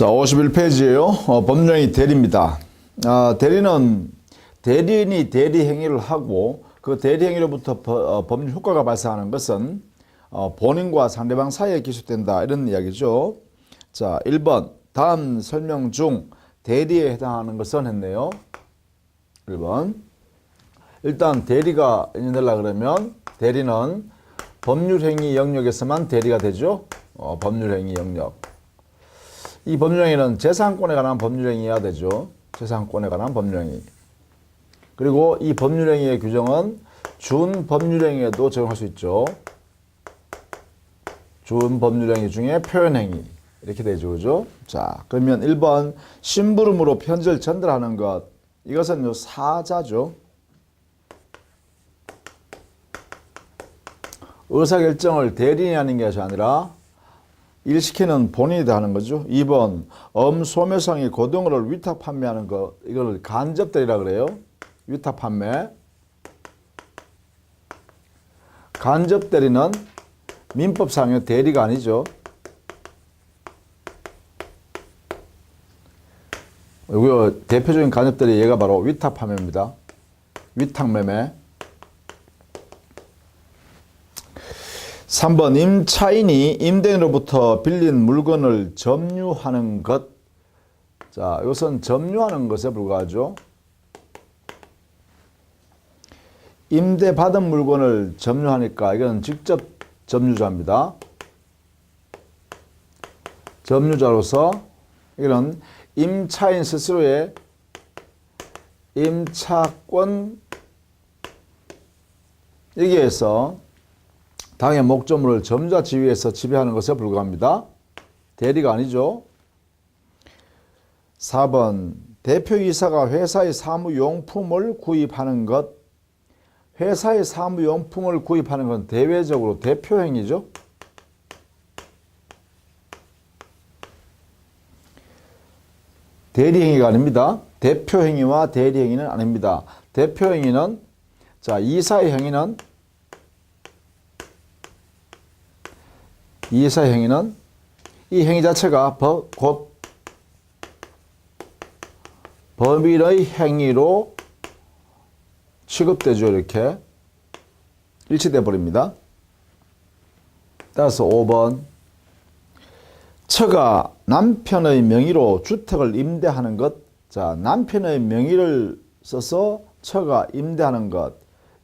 자, 51페이지에요. 법률행위 대리입니다. 대리인이 대리 행위를 하고 그 대리 행위로부터 법률 효과가 발생하는 것은 본인과 상대방 사이에 기술된다, 이런 이야기죠. 자, 1번 다음 설명 중 대리에 해당하는 것은 했네요. 1번 일단 대리가 인정되려고 그러면 대리는 법률행위 영역에서만 대리가 되죠. 법률행위 영역. 이 법률행위는 재산권에 관한 법률행위여야 되죠. 재산권에 관한 법률행위. 그리고 이 법률행위의 규정은 준법률행위에도 적용할 수 있죠. 준법률행위 중에 표현행위, 이렇게 되죠. 그죠? 자, 그러면 1번 심부름으로 편지를 전달하는 것, 이것은 사자죠. 의사결정을 대리인이 하는 것이 아니라 일시키는 본인이 다 하는 거죠. 2번 소매상의 고등어를 위탁 판매하는 것, 이걸 간접대리라 그래요. 위탁 판매. 간접대리는 민법상의 대리가 아니죠. 이거 대표적인 간접대리 얘가 바로 위탁 판매입니다. 위탁 매매. 3번 임차인이 임대인으로부터 빌린 물건을 점유하는 것. 자, 이것은 점유하는 것에 불과하죠. 임대받은 물건을 점유하니까 이건 직접 점유자입니다. 점유자로서 이거는 임차인 스스로의 임차권 여기에서 당의 목적물을 점유자 지위에서 지배하는 것에 불과합니다. 대리가 아니죠. 4번 대표이사가 회사의 사무용품을 구입하는 것. 회사의 사무용품을 구입하는 건 대외적으로 대표행위죠. 대리행위가 아닙니다. 대표행위와 대리행위는 아닙니다. 대표행위는, 자, 이사의 행위는 이 행위 자체가 곧 법인의 행위로 취급되죠. 이렇게 일치돼 버립니다. 따라서 5번 처가 남편의 명의로 주택을 임대하는 것. 자, 남편의 명의를 써서 처가 임대하는 것,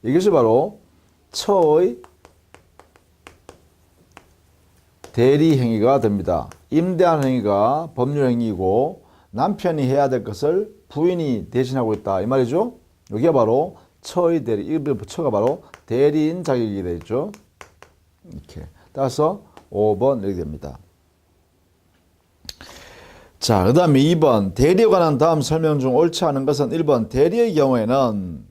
이것이 바로 처의 대리행위가 됩니다. 임대하는 행위가 법률행위이고 남편이 해야 될 것을 부인이 대신하고 있다, 이 말이죠. 여기가 바로 처의 대리, 이 처가 바로 대리인 자격이 되죠. 이렇게. 따라서 5번 이렇게 됩니다. 자, 그 다음에 2번 대리에 관한 다음 설명 중 옳지 않은 것은 1번 대리의 경우에는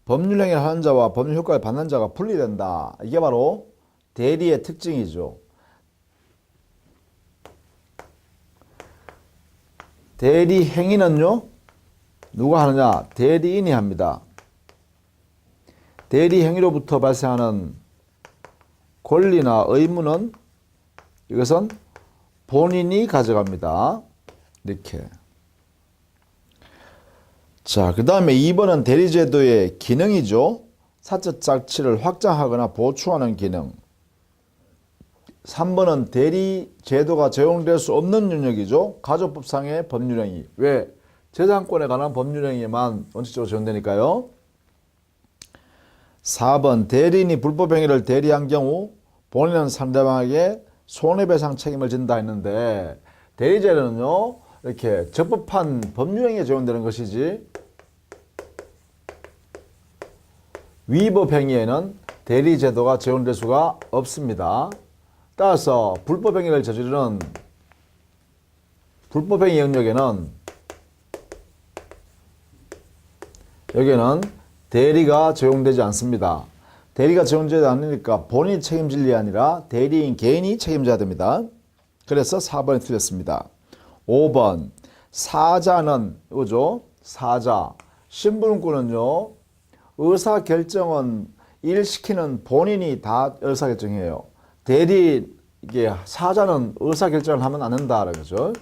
법률행위를 하는 자와 법률 효과를 받는 자가 분리된다. 이게 바로 대리의 특징이죠. 대리 행위는요, 누가 하느냐? 대리인이 합니다. 대리 행위로부터 발생하는 권리나 의무는 이것은 본인이 가져갑니다. 이렇게. 자, 그 다음에 2번은 대리제도의 기능이죠. 사적 가치를 확장하거나 보충하는 기능. 3번은 대리제도가 적용될 수 없는 영역이죠. 가족법상의 법률행위. 왜? 재산권에 관한 법률행위에만 원칙적으로 적용되니까요. 4번 대리인이 불법행위를 대리한 경우 본인은 상대방에게 손해배상 책임을 진다 했는데, 대리제도는요 이렇게 적법한 법률행위에 적용되는 것이지 위법행위에는 대리제도가 적용될 수가 없습니다. 따라서 불법행위를 저지르는 불법행위 영역에는 여기에는 대리가 적용되지 않습니다. 대리가 적용되지 않으니까 본인이 책임질 일이 아니라 대리인 개인이 책임져야 됩니다. 그래서 4번이 틀렸습니다. 5번 사자는 이거죠. 사자. 신분권은요, 의사결정은 일시키는 본인이 다 의사결정해요. 이게 사자는 의사결정을 하면 안 된다라는 거죠.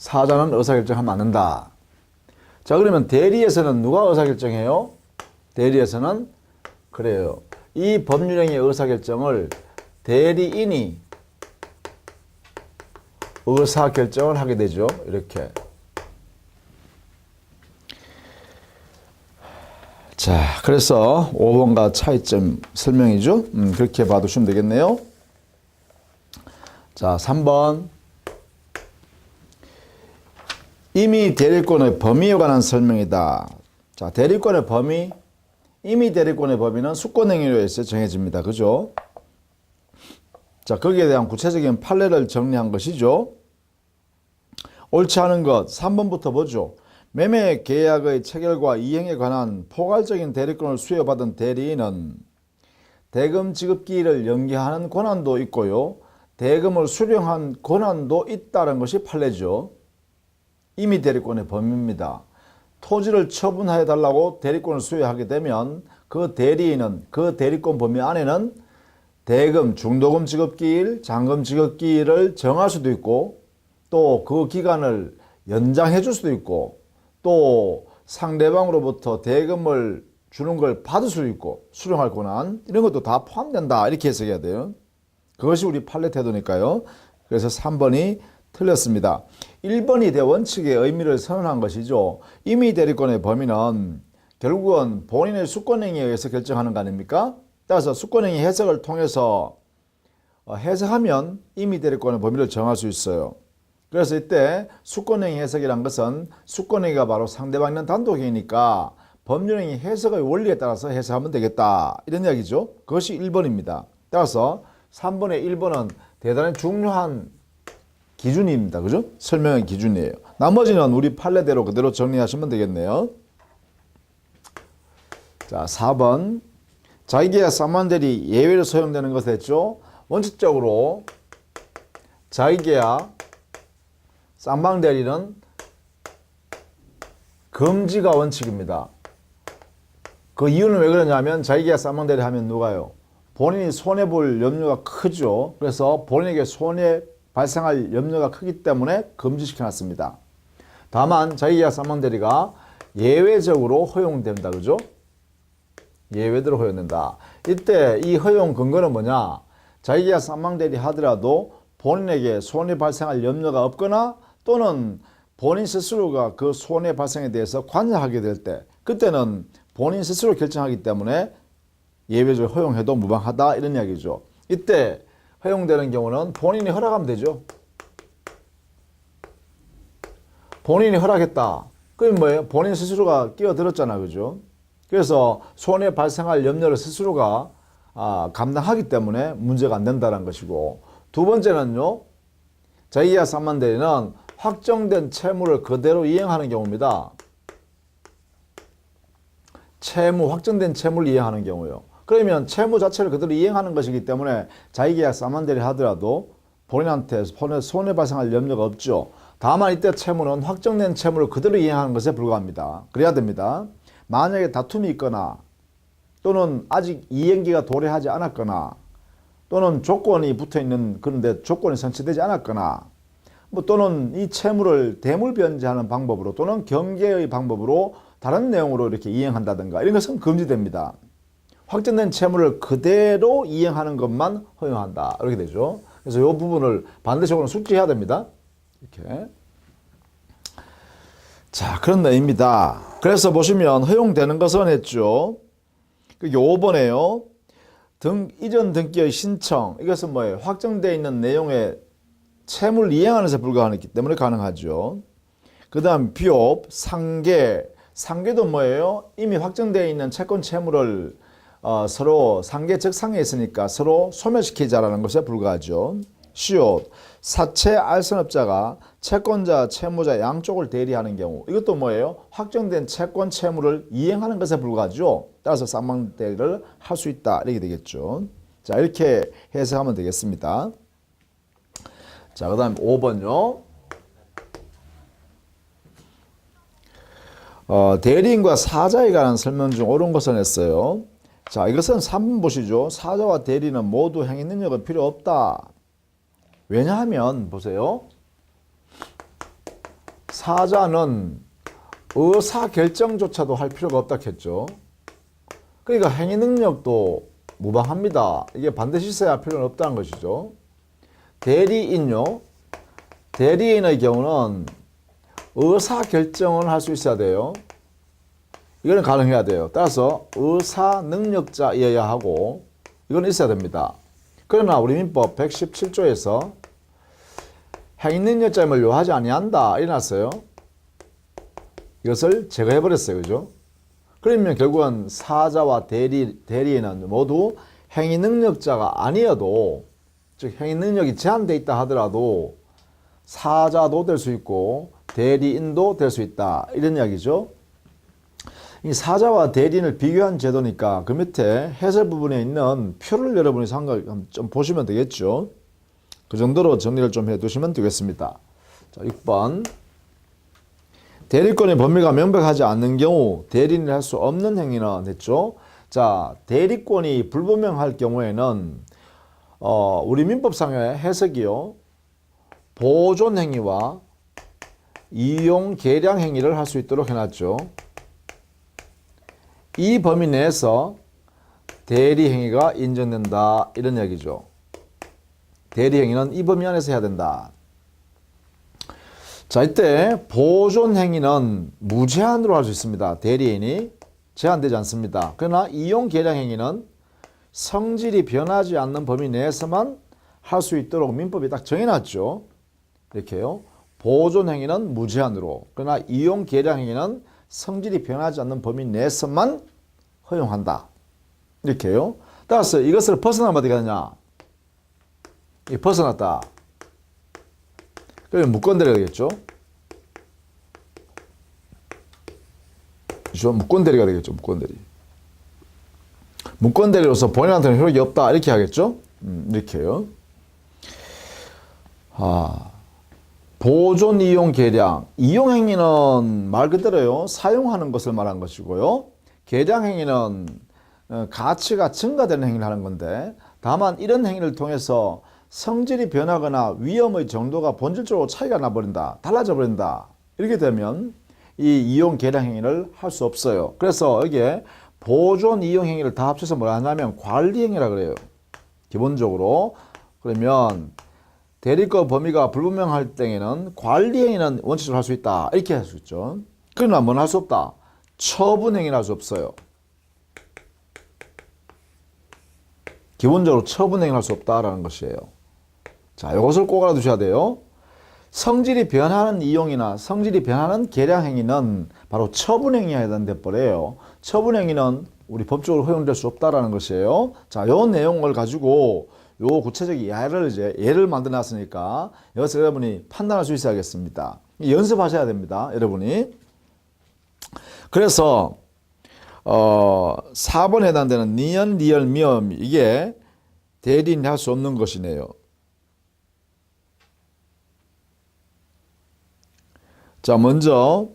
사자는 의사결정하면 안 된다. 자, 그러면 대리에서는 누가 의사결정해요? 대리에서는 그래요. 이 법률행위의 의사결정을 대리인이 의사결정을 하게 되죠. 이렇게. 자, 그래서 5번과 차이점 설명이죠. 그렇게 봐두시면 되겠네요. 자, 3번. 임의 대리권의 범위에 관한 설명이다. 자, 대리권의 범위. 임의 대리권의 범위는 수권행위로 해서 정해집니다. 그죠? 자, 거기에 대한 구체적인 판례를 정리한 것이죠. 옳지 않은 것 3번부터 보죠. 매매 계약의 체결과 이행에 관한 포괄적인 대리권을 수여받은 대리인은 대금 지급기일을 연기하는 권한도 있고요. 대금을 수령한 권한도 있다는 것이 판례죠. 임의 대리권의 범위입니다. 토지를 처분하여 달라고 대리권을 수여하게 되면 그 대리인은 그 대리권 범위 안에는 대금, 중도금 지급기일, 잔금 지급기일을 정할 수도 있고 또 그 기간을 연장해 줄 수도 있고 또 상대방으로부터 대금을 주는 걸 받을 수 있고 수령할 권한 이런 것도 다 포함된다 이렇게 해석해야 돼요. 그것이 우리 판례 태도니까요. 그래서 3번이 틀렸습니다. 1번이 대원칙의 의미를 선언한 것이죠. 임의 대리권의 범위는 결국은 본인의 수권행위에 의해서 결정하는 거 아닙니까? 따라서 수권행위 해석을 통해서 해석하면 임의 대리권의 범위를 정할 수 있어요. 그래서 이때 수권행위 해석이란 것은 수권행위가 바로 상대방이 있는 단독행위니까 법률행위 해석의 원리에 따라서 해석하면 되겠다 이런 이야기죠. 그것이 1번입니다. 따라서 3번의 1번은 대단히 중요한 기준입니다. 그죠? 설명의 기준이에요. 나머지는 우리 판례대로 그대로 정리하시면 되겠네요. 자, 4번. 자기계약 쌍방대리 예외로 소용되는 것을 했죠. 원칙적으로 자기계약 쌍방대리는 금지가 원칙입니다. 그 이유는 왜 그러냐면 자기계약 쌍방대리 하면 누가요? 본인이 손해볼 염려가 크죠. 그래서 본인에게 손해 발생할 염려가 크기 때문에 금지시켜놨습니다. 다만 자기계약 쌍방대리가 예외적으로 허용된다. 그죠? 예외대로 허용된다. 이때 이 허용 근거는 뭐냐? 자기계약 쌍방대리 하더라도 본인에게 손해 발생할 염려가 없거나 또는 본인 스스로가 그 손해 발생에 대해서 관여하게 될 때 그때는 본인 스스로 결정하기 때문에 예외적으로 허용해도 무방하다 이런 이야기죠. 이때 허용되는 경우는 본인이 허락하면 되죠. 본인이 허락했다. 그럼 뭐예요? 본인 스스로가 끼어들었잖아. 그죠? 그래서 손해 발생할 염려를 스스로가 감당하기 때문에 문제가 안 된다는 것이고 두 번째는요. 자기계약 쌍방대리는 확정된 채무를 그대로 이행하는 경우입니다. 확정된 채무를 이행하는 경우요. 그러면 채무 자체를 그대로 이행하는 것이기 때문에 자기계약 쌍방대리 하더라도 본인한테 손해 발생할 염려가 없죠. 다만 이때 채무는 확정된 채무를 그대로 이행하는 것에 불과합니다. 그래야 됩니다. 만약에 다툼이 있거나 또는 아직 이행기가 도래하지 않았거나 또는 조건이 붙어있는 그런데 조건이 성취되지 않았거나 또는 이 채무를 대물변제하는 방법으로 또는 경계의 방법으로 다른 내용으로 이렇게 이행한다든가 이런 것은 금지됩니다. 확정된 채무를 그대로 이행하는 것만 허용한다. 이렇게 되죠. 그래서 이 부분을 반대적으로 숙지해야 됩니다. 이렇게. 자, 그런 내용입니다. 그래서 보시면 허용되는 것은 했죠. 그게 5번에요. 이전 등기의 신청. 이것은 뭐예요? 확정되어 있는 내용의 채무를 이행하는 것에 불과하기 때문에 가능하죠. 그 다음 비옵, 상계. 상계도 뭐예요? 이미 확정되어 있는 채권 채무를 서로 상계 즉 상해했으니까 서로 소멸시키자라는 것에 불과하죠. 시옷, 사채 알선업자가 채권자, 채무자 양쪽을 대리하는 경우 이것도 뭐예요? 확정된 채권 채무를 이행하는 것에 불과하죠. 따라서 쌍방대리를 할 수 있다 이렇게 되겠죠. 자, 이렇게 해석하면 되겠습니다. 자, 그 다음 5번요. 대리인과 사자에 관한 설명 중 옳은 것을 했어요. 자, 이것은 3번 보시죠. 사자와 대리는 모두 행위 능력은 필요 없다. 왜냐하면 보세요. 사자는 의사결정조차도 할 필요가 없다 했죠. 그러니까 행위 능력도 무방합니다. 이게 반드시 있어야 할 필요는 없다는 것이죠. 대리인요. 대리인의 경우는 의사결정을 할 수 있어야 돼요. 이거는 가능해야 돼요. 따라서 의사능력자여야 하고 이건 있어야 됩니다. 그러나 우리 민법 117조에서 행위능력자임을 요하지 아니한다 이래놨어요. 이것을 제거해버렸어요. 그죠? 그러면 결국은 사자와 대리인은 모두 행위능력자가 아니어도, 즉 행위능력이 제한되어 있다 하더라도 사자도 될 수 있고 대리인도 될 수 있다 이런 이야기죠. 이 사자와 대리인을 비교한 제도니까 그 밑에 해설 부분에 있는 표를 여러분이 좀 보시면 되겠죠. 그 정도로 정리를 좀 해두시면 되겠습니다. 자, 6번. 대리권의 범위가 명백하지 않는 경우 대리인을 할 수 없는 행위는 했죠. 자, 대리권이 불분명할 경우에는 우리 민법상의 해석이요. 보존 행위와 이용 계량 행위를 할 수 있도록 해놨죠. 이 범위 내에서 대리 행위가 인정된다 이런 얘기죠. 대리 행위는 이 범위 안에서 해야 된다. 자, 이때 보존 행위는 무제한으로 할 수 있습니다. 대리인이 제한되지 않습니다. 그러나 이용 계량 행위는 성질이 변하지 않는 범위 내에서만 할 수 있도록 민법이 딱 정해놨죠. 이렇게요. 보존 행위는 무제한으로, 그러나 이용 계량 행위는 성질이 변하지 않는 범위 내에서만 허용한다. 이렇게요. 따라서 이것을 벗어나면 어떻게 되냐? 벗어났다. 그러면 무권대리가 되겠죠. 그렇죠? 무권대리가 되겠죠. 무권대리. 무권대리로서 본인한테는 효력이 없다. 이렇게 하겠죠. 이렇게요. 보존, 이용, 계량. 이용 행위는 말 그대로요. 사용하는 것을 말한 것이고요. 계량 행위는 가치가 증가되는 행위를 하는 건데, 다만 이런 행위를 통해서 성질이 변하거나 위험의 정도가 본질적으로 차이가 나버린다. 달라져 버린다. 이렇게 되면 이 이용 계량 행위를 할 수 없어요. 그래서 여기에 보존, 이용 행위를 다 합쳐서 뭐라 하냐면 관리 행위라 그래요. 기본적으로. 그러면 대리권 범위가 불분명할 때에는 관리 행위는 원칙적으로 할 수 있다. 이렇게 할 수 있죠. 그러나 뭐는 할 수 없다. 처분 행위는 할 수 없어요. 기본적으로 처분 행위를 할 수 없다라는 것이에요. 자, 이것을 꼭 알아두셔야 돼요. 성질이 변하는 이용이나 성질이 변하는 계량 행위는 바로 처분 행위에 해당돼 버려요. 처분 행위는 우리 법적으로 허용될 수 없다라는 것이에요. 자, 요 내용을 가지고 요 구체적인 예를 만들어 놨으니까 여기서 여러분이 판단할 수 있어야겠습니다. 연습하셔야 됩니다. 여러분이. 그래서 4번에 해당되는 니은, 리얼, 미음 이게 대리인이 할 수 없는 것이네요. 자, 먼저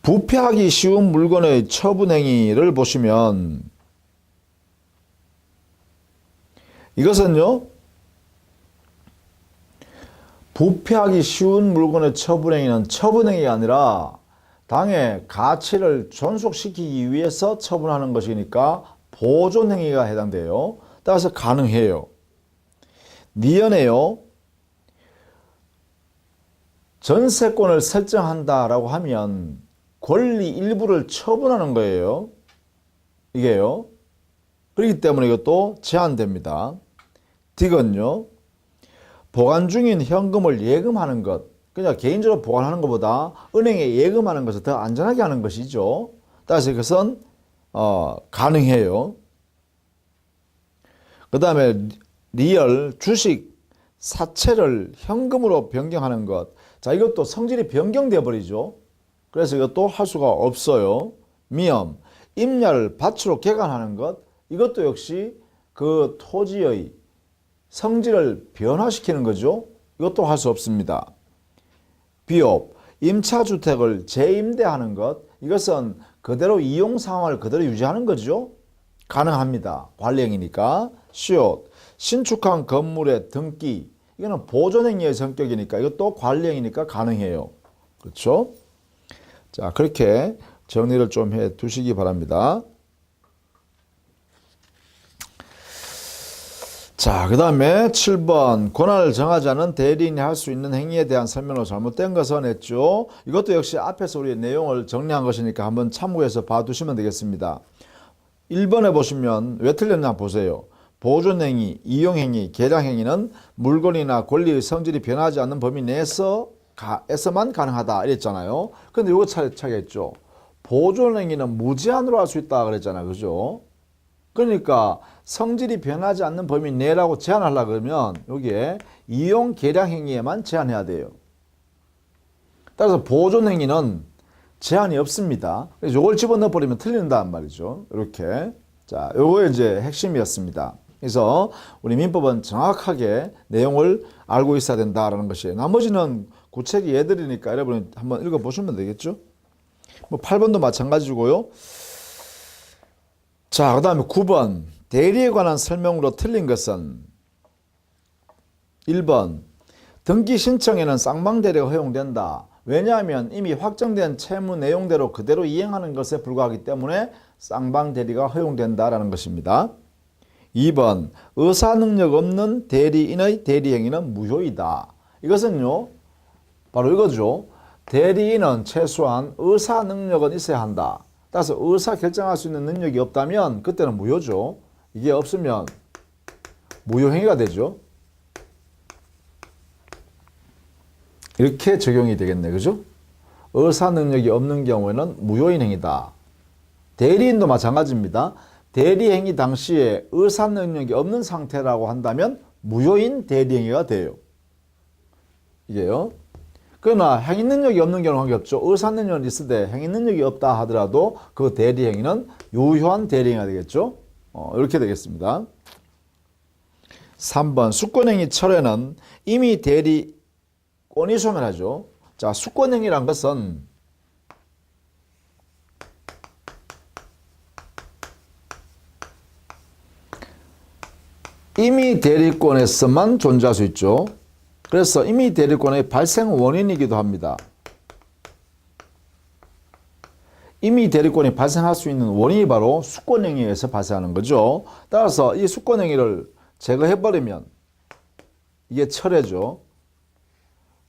부패하기 쉬운 물건의 처분 행위를 보시면 이것은요. 부패하기 쉬운 물건의 처분 행위는 처분 행위가 아니라 당의 가치를 존속시키기 위해서 처분하는 것이니까 보존 행위가 해당돼요. 따라서 가능해요. 니은에요. 전세권을 설정한다라고 하면 권리 일부를 처분하는 거예요. 이게요. 그렇기 때문에 이것도 제한됩니다. 딕은요. 보관 중인 현금을 예금하는 것. 그냥 개인적으로 보관하는 것보다 은행에 예금하는 것을 더 안전하게 하는 것이죠. 따라서 이것은 가능해요. 그 다음에 리얼, 주식, 사채를 현금으로 변경하는 것. 자, 이것도 성질이 변경되어 버리죠. 그래서 이것도 할 수가 없어요. 미음, 임야를 밭으로 개간하는 것. 이것도 역시 그 토지의 성질을 변화시키는 거죠. 이것도 할 수 없습니다. 비옵, 임차주택을 재임대하는 것. 이것은 그대로 이용 상황을 그대로 유지하는 거죠. 가능합니다. 관리행위니까. 시옷, 신축한 건물의 등기. 이거는 보존행위의 성격이니까 이것도 관리행위니까 가능해요. 그렇죠? 자, 그렇게 정리를 좀 해 두시기 바랍니다. 자, 그 다음에 7번 권한을 정하지 않은 대리인이 할 수 있는 행위에 대한 설명으로 잘못된 것은 했죠. 이것도 역시 앞에서 우리 내용을 정리한 것이니까 한번 참고해서 봐두시면 되겠습니다. 1번에 보시면 왜 틀렸나 보세요. 보존행위, 이용행위, 계량행위는 물건이나 권리의 성질이 변하지 않는 범위 내에서만 가능하다 이랬잖아요. 근데 이거 차이겠죠. 보존행위는 무제한으로 할 수 있다 그랬잖아요. 그죠? 그러니까 성질이 변하지 않는 범위 내라고 제한하려고 그러면 여기에 이용 계량 행위에만 제한해야 돼요. 따라서 보존 행위는 제한이 없습니다. 그래서 이걸 집어넣어 버리면 틀린다는 말이죠. 이렇게. 자, 요거 이제 핵심이었습니다. 그래서 우리 민법은 정확하게 내용을 알고 있어야 된다라는 것이에요. 나머지는 구체적인 예들이니까 여러분이 한번 읽어 보시면 되겠죠. 뭐 8번도 마찬가지고요. 자, 그 다음에 9번 대리에 관한 설명으로 틀린 것은 1번 등기 신청에는 쌍방대리가 허용된다. 왜냐하면 이미 확정된 채무 내용대로 그대로 이행하는 것에 불과하기 때문에 쌍방대리가 허용된다라는 것입니다. 2번 의사능력 없는 대리인의 대리행위는 무효이다. 이것은요 바로 이거죠. 대리인은 최소한 의사능력은 있어야 한다. 따라서 의사 결정할 수 있는 능력이 없다면 그때는 무효죠. 이게 없으면 무효행위가 되죠. 이렇게 적용이 되겠네. 그죠? 의사 능력이 없는 경우에는 무효인 행위다. 대리인도 마찬가지입니다. 대리행위 당시에 의사 능력이 없는 상태라고 한다면 무효인 대리행위가 돼요. 이게요. 그러나 행위 능력이 없는 경우는 관계없죠. 의사 능력은 있을 때 행위 능력이 없다 하더라도 그 대리행위는 유효한 대리행위가 되겠죠. 이렇게 되겠습니다. 3번 수권행위 철회는 이미 대리권이 소멸하죠. 자, 수권행위란 것은 이미 대리권에서만 존재할 수 있죠. 그래서 이미 대리권의 발생 원인이기도 합니다. 이미 대리권이 발생할 수 있는 원인이 바로 수권행위에 의해서 발생하는 거죠. 따라서 이 수권행위를 제거해버리면 이게 철회죠.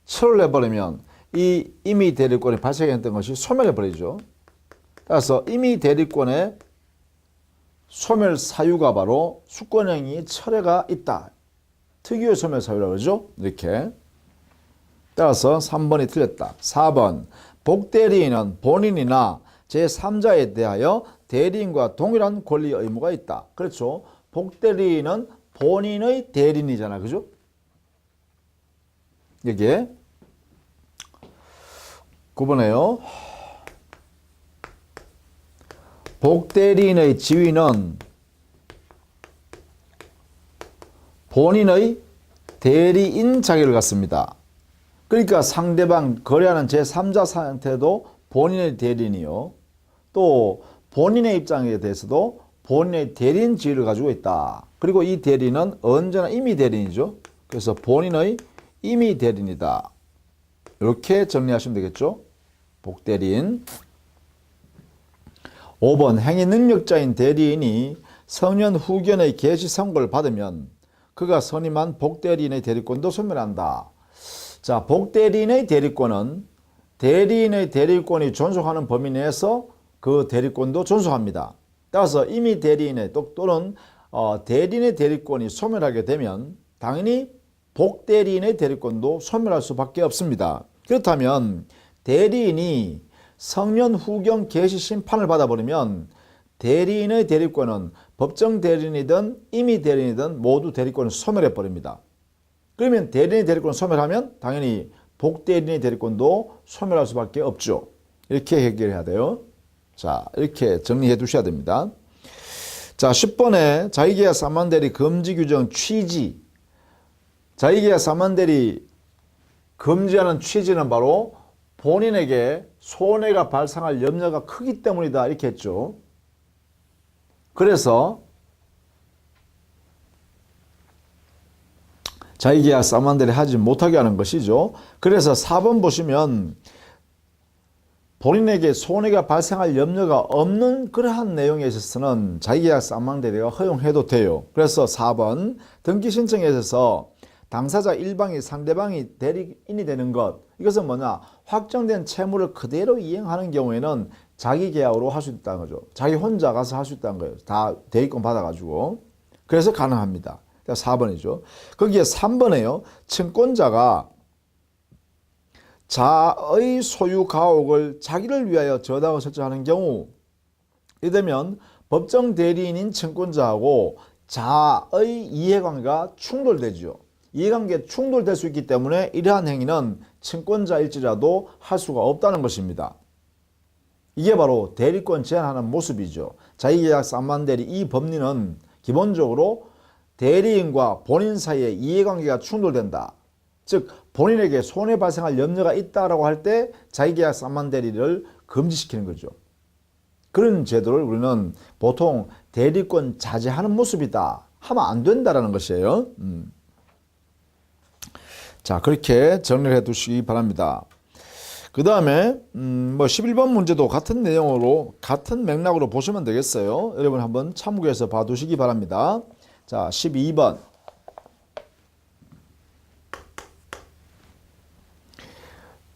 철을 해버리면 이 이미 대리권이 발생했던 것이 소멸해버리죠. 따라서 이미 대리권의 소멸 사유가 바로 수권행위 철회가 있다. 특유의 소멸 사유라고 그러죠. 이렇게. 따라서 3번이 틀렸다. 4번 복대리인은 본인이나 제3자에 대하여 대리인과 동일한 권리 의무가 있다. 그렇죠. 복대리인은 본인의 대리인이잖아. 그죠? 여기에 9번에요. 복대리인의 지위는 본인의 대리인 자격을 갖습니다. 그러니까 상대방 거래하는 제3자한테도 본인의 대리인이요. 또 본인의 입장에 대해서도 본인의 대리인 지위를 가지고 있다. 그리고 이 대리인은 언제나 임의 대리인이죠. 그래서 본인의 임의 대리인이다. 이렇게 정리하시면 되겠죠. 복대리인. 5번 행위 능력자인 대리인이 성년 후견의 개시 선고를 받으면 그가 선임한 복대리인의 대리권도 소멸한다. 자, 복대리인의 대리권은 대리인의 대리권이 존속하는 범위 내에서 그 대리권도 존속합니다. 따라서 이미 대리인의 또는 대리인의 대리권이 소멸하게 되면 당연히 복대리인의 대리권도 소멸할 수밖에 없습니다. 그렇다면 대리인이 성년 후견 개시 심판을 받아버리면 대리인의 대리권은 법정 대리인이든 임의 대리인이든 모두 대리권을 소멸해버립니다. 그러면 대리인의 대리권을 소멸하면 당연히 복대리인의 대리권도 소멸할 수밖에 없죠. 이렇게 해결해야 돼요. 자, 이렇게 정리해 두셔야 됩니다. 자, 10번에 자기계약 사만대리 금지 규정 취지. 자기계약 사만대리 금지하는 취지는 바로 본인에게 손해가 발생할 염려가 크기 때문이다. 이렇게 했죠. 그래서 자기계약 쌍방대리 하지 못하게 하는 것이죠. 그래서 4번 보시면 본인에게 손해가 발생할 염려가 없는 그러한 내용에 있어서는 자기계약 쌍방대리가 허용해도 돼요. 그래서 4번 등기 신청에 있어서 당사자 일방이 상대방이 대리인이 되는 것, 이것은 뭐냐, 확정된 채무를 그대로 이행하는 경우에는 자기계약으로 할 수 있다는 거죠. 자기 혼자 가서 할 수 있다는 거예요. 다 대리권 받아가지고. 그래서 가능합니다. 4번이죠. 거기에 3번에요. 증권자가 자의 소유 가옥을 자기를 위하여 저당을 설정하는 경우, 이되면 법정 대리인인 증권자하고 자의 이해관계가 충돌되죠. 이해관계 충돌될 수 있기 때문에 이러한 행위는 증권자일지라도 할 수가 없다는 것입니다. 이게 바로 대리권 제한하는 모습이죠. 자기계약 쌍방대리 이 법리는 기본적으로 대리인과 본인 사이에 이해관계가 충돌된다. 즉 본인에게 손해 발생할 염려가 있다라고 할 때 자기계약 쌍방대리를 금지시키는 거죠. 그런 제도를 우리는 보통 대리권 자제하는 모습이다 하면 안 된다라는 것이에요. 자, 그렇게 정리를 해 두시기 바랍니다. 그 다음에 11번 문제도 같은 내용으로 같은 맥락으로 보시면 되겠어요. 여러분 한번 참고해서 봐두시기 바랍니다. 자, 12번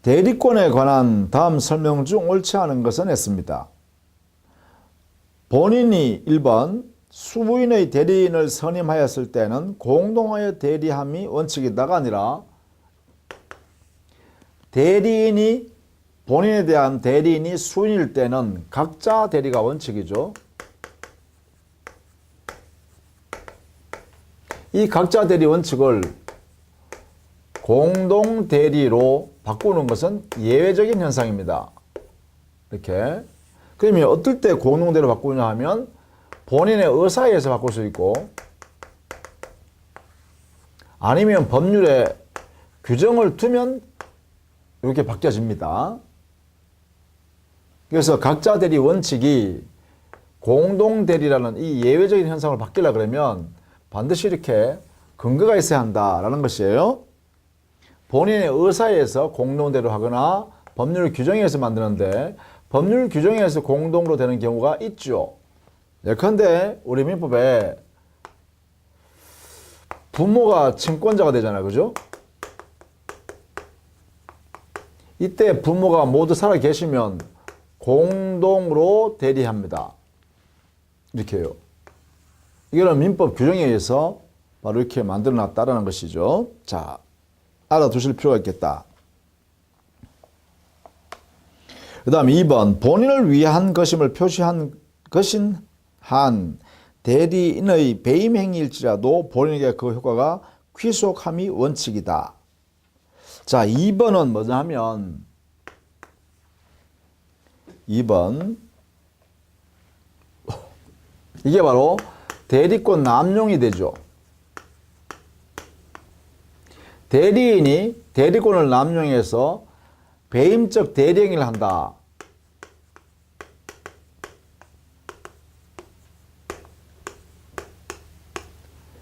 대리권에 관한 다음 설명 중 옳지 않은 것은 했습니다. 본인이 1번 수부인의 대리인을 선임하였을 때는 공동하여 대리함이 원칙이다가 아니라 대리인이 본인에 대한 대리인이 수인일 때는 각자 대리가 원칙이죠. 이 각자 대리 원칙을 공동 대리로 바꾸는 것은 예외적인 현상입니다. 이렇게. 그러면 어떨 때 공동 대리로 바꾸냐 하면 본인의 의사에 의해서 바꿀 수 있고, 아니면 법률에 규정을 두면 이렇게 바뀌어집니다. 그래서 각자 대리 원칙이 공동 대리라는 이 예외적인 현상을 바뀌려고 그러면 반드시 이렇게 근거가 있어야 한다라는 것이에요. 본인의 의사에 의해서 공동 대리로 하거나 법률 규정에 의해서 만드는데 법률 규정에 의해서 공동으로 되는 경우가 있죠. 예컨대 우리 민법에 부모가 증권자가 되잖아요. 그죠? 이때 부모가 모두 살아 계시면 공동으로 대리합니다. 이렇게 해요. 이거는 민법 규정에 의해서 바로 이렇게 만들어 놨다라는 것이죠. 자, 알아두실 필요가 있겠다. 그 다음 2번 본인을 위한 것임을 표시한 것인 한 대리인의 배임 행위일지라도 본인에게 그 효과가 귀속함이 원칙이다. 자, 2번은 뭐냐 하면 2번 이게 바로 대리권 남용이 되죠. 대리인이 대리권을 남용해서 배임적 대리행위를 한다.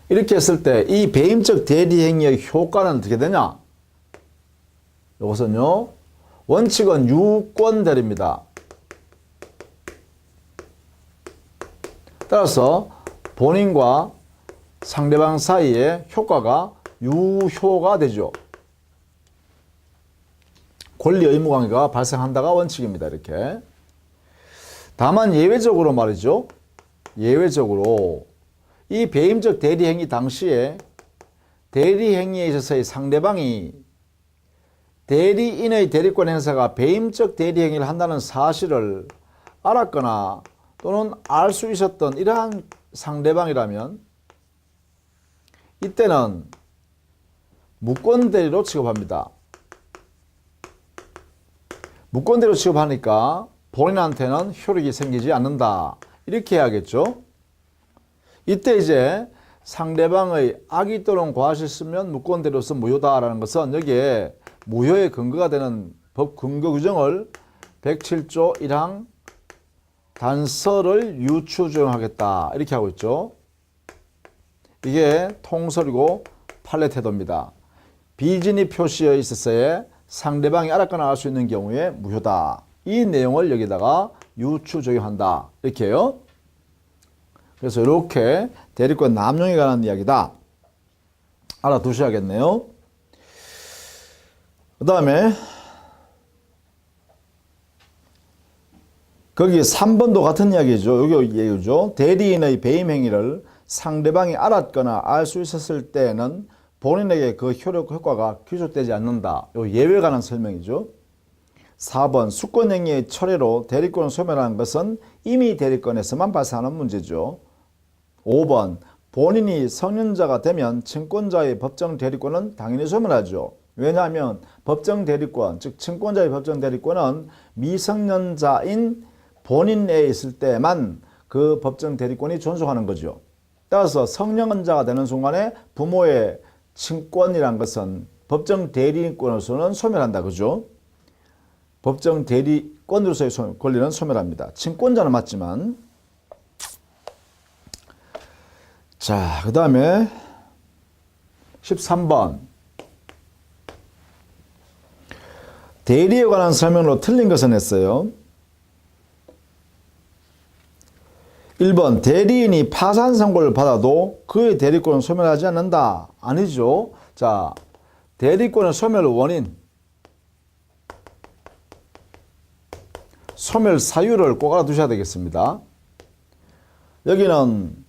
이렇게 했을 때 이 배임적 대리행위의 효과는 어떻게 되냐? 이것은요, 원칙은 유권대리입니다. 따라서 본인과 상대방 사이에 효과가 유효가 되죠. 권리 의무 관계가 발생한다가 원칙입니다. 이렇게. 다만 예외적으로 말이죠. 예외적으로 이 배임적 대리행위 당시에 대리행위에 있어서의 상대방이 대리인의 대리권 행사가 배임적 대리행위를 한다는 사실을 알았거나 또는 알 수 있었던 이러한 상대방이라면 이때는 무권대리로 취급합니다. 무권대리로 취급하니까 본인한테는 효력이 생기지 않는다. 이렇게 해야겠죠. 이때 이제 상대방의 악의 또는 과실수면 무권대리로서 무효다라는 것은 여기에 무효의 근거가 되는 법 근거 규정을 107조 1항 단서를 유추 적용하겠다. 이렇게 하고 있죠. 이게 통설이고 판례 태도입니다. 비진입 표시에 있어서의 상대방이 알았거나 알 수 있는 경우에 무효다. 이 내용을 여기다가 유추 적용한다. 이렇게요. 그래서 이렇게 대리권 남용에 관한 이야기다. 알아두셔야겠네요. 그 다음에 거기 3번도 같은 이야기죠. 여기 얘기죠. 대리인의 배임 행위를 상대방이 알았거나 알 수 있었을 때는 본인에게 그 효과가 귀속되지 않는다. 요 예외에 관한 설명이죠. 4번 수권행위의 철회로 대리권을 소멸하는 것은 이미 대리권에서만 발생하는 문제죠. 5번 본인이 성년자가 되면 친권자의 법정 대리권은 당연히 소멸하죠. 왜냐하면 법정 대리권, 즉 친권자의 법정 대리권은 미성년자인 본인에 있을 때만 그 법정 대리권이 존속하는 거죠. 따라서 성년자가 되는 순간에 부모의 친권이란 것은 법정 대리권으로서는 소멸한다. 그죠? 법정 대리권으로서의 권리는 소멸합니다. 친권자는 맞지만. 자, 그 다음에 13번 대리에 관한 설명으로 틀린 것은 했어요. 1번 대리인이 파산 선고를 받아도 그의 대리권은 소멸하지 않는다. 아니죠. 자, 대리권의 소멸 원인, 소멸 사유를 꼭 알아두셔야 되겠습니다. 여기는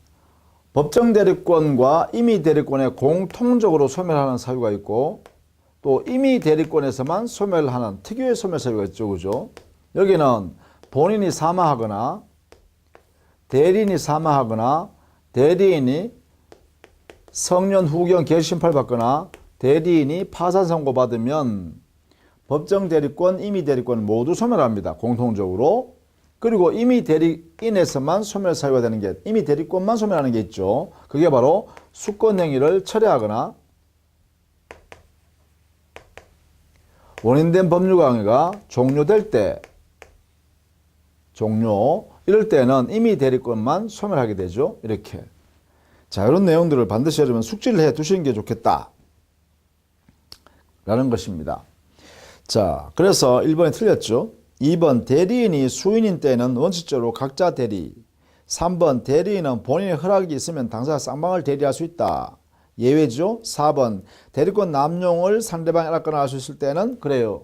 법정 대리권과 임의 대리권에 공통적으로 소멸하는 사유가 있고 또 임의 대리권에서만 소멸하는 특유의 소멸 사유가 있죠. 그죠? 여기는 본인이 사망하거나 대리인이 사망하거나 대리인이 성년 후경 개심판 받거나 대리인이 파산 선고받으면 법정 대리권, 임의 대리권 모두 소멸합니다. 공통적으로. 그리고 임의 대리인에서만 소멸 사유가 되는 게 임의 대리권만 소멸하는 게 있죠. 그게 바로 수권행위를 철회하거나 원인된 법률강의가 종료될 때 이럴 때는 임의 대리권만 소멸하게 되죠. 이렇게. 자, 이런 내용들을 반드시 여러분 숙지를 해 두시는 게 좋겠다. 라는 것입니다. 자, 그래서 1번이 틀렸죠. 2번 대리인이 수인인 때는 원칙적으로 각자 대리. 3번 대리인은 본인의 허락이 있으면 당사자 쌍방을 대리할 수 있다. 예외죠. 4번 대리권 남용을 상대방이 알았거나 알 수 있을 때는 그래요.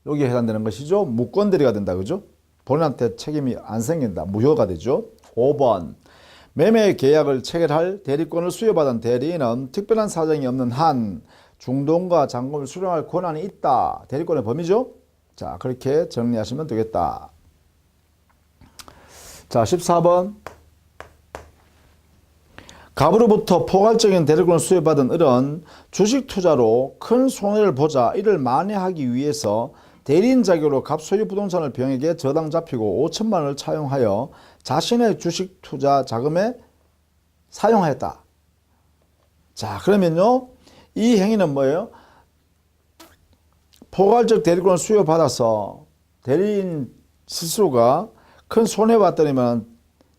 여기에 해당되는 것이죠. 무권 대리가 된다. 그죠? 본인한테 책임이 안 생긴다. 무효가 되죠. 5번 매매 계약을 체결할 대리권을 수여받은 대리인은 특별한 사정이 없는 한 중도금과 잔금을 수령할 권한이 있다. 대리권의 범위죠. 자, 그렇게 정리하시면 되겠다. 자, 14번 갑으로부터 포괄적인 대리권을 수여받은 을은 주식 투자로 큰 손해를 보자 이를 만회하기 위해서 대리인 자격으로 갑 소유 부동산을 병에게 저당 잡히고 5천만 원을 차용하여 자신의 주식 투자 자금에 사용하였다. 자, 그러면요. 이 행위는 뭐예요? 포괄적 대리권을 수여받아서 대리인 스스로가 큰 손해봤더니만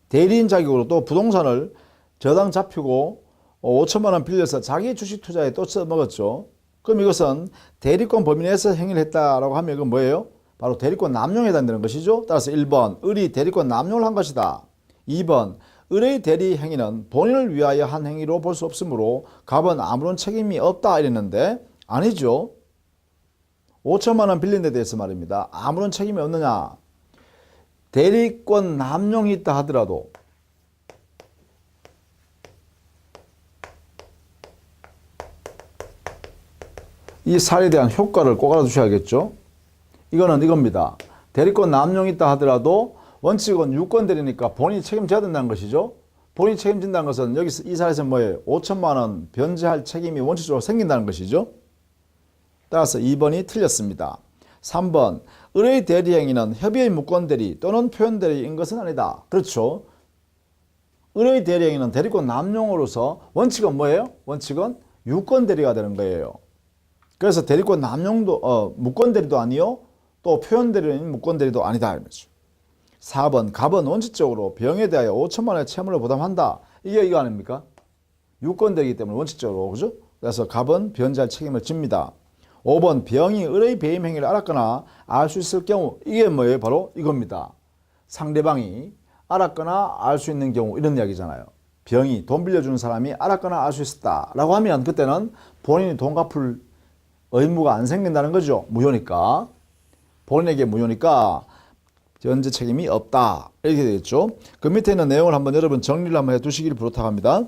대리인 자격으로 또 부동산을 저당 잡히고 5천만 원 빌려서 자기 주식 투자에 또 써먹었죠. 그럼 이것은 대리권 범위 내에서 행위를 했다라고 하면 이건 뭐예요? 바로 대리권 남용에 해당되는 것이죠. 따라서 1번 을이 대리권 남용을 한 것이다. 2번 을의 대리 행위는 본인을 위하여 한 행위로 볼 수 없으므로 갑은 아무런 책임이 없다 이랬는데 아니죠. 5천만 원 빌린 데 대해서 말입니다. 아무런 책임이 없느냐. 대리권 남용이 있다 하더라도 이 사례에 대한 효과를 꼭 알아두셔야겠죠. 이거는 이겁니다. 대리권 남용이 있다 하더라도 원칙은 유권 대리니까 본인이 책임져야 된다는 것이죠. 본인이 책임진다는 것은 여기서 이 사례에서 뭐예요? 5천만 원 변제할 책임이 원칙적으로 생긴다는 것이죠. 따라서 2번이 틀렸습니다. 3번 을의 대리 행위는 협의의 무권 대리 또는 표현 대리인 것은 아니다. 그렇죠. 을의 대리 행위는 대리권 남용으로서 원칙은 뭐예요? 원칙은 유권 대리가 되는 거예요. 그래서 대리권 남용도 무권 대리도 아니요. 또 표현 대리인 무권 대리도 아니다. 이거죠. 4번 갑은 원칙적으로 병에 대하여 5천만 원의 채무를 부담한다. 이게 이거 아닙니까? 유권 대리이기 때문에 원칙적으로 그죠? 그래서 갑은 변제할 책임을 집니다. 5번 병이 을의 배임 행위를 알았거나 알 수 있을 경우 이게 뭐예요? 바로 이겁니다. 상대방이 알았거나 알 수 있는 경우 이런 이야기잖아요. 병이 돈 빌려주는 사람이 알았거나 알 수 있었다라고 하면 그때는 본인이 돈 갚을 의무가 안 생긴다는 거죠. 무효니까. 본인에게 무효니까 변제 책임이 없다. 이렇게 되겠죠. 그 밑에 있는 내용을 한번 여러분 정리를 한번 해두시기를 부탁합니다.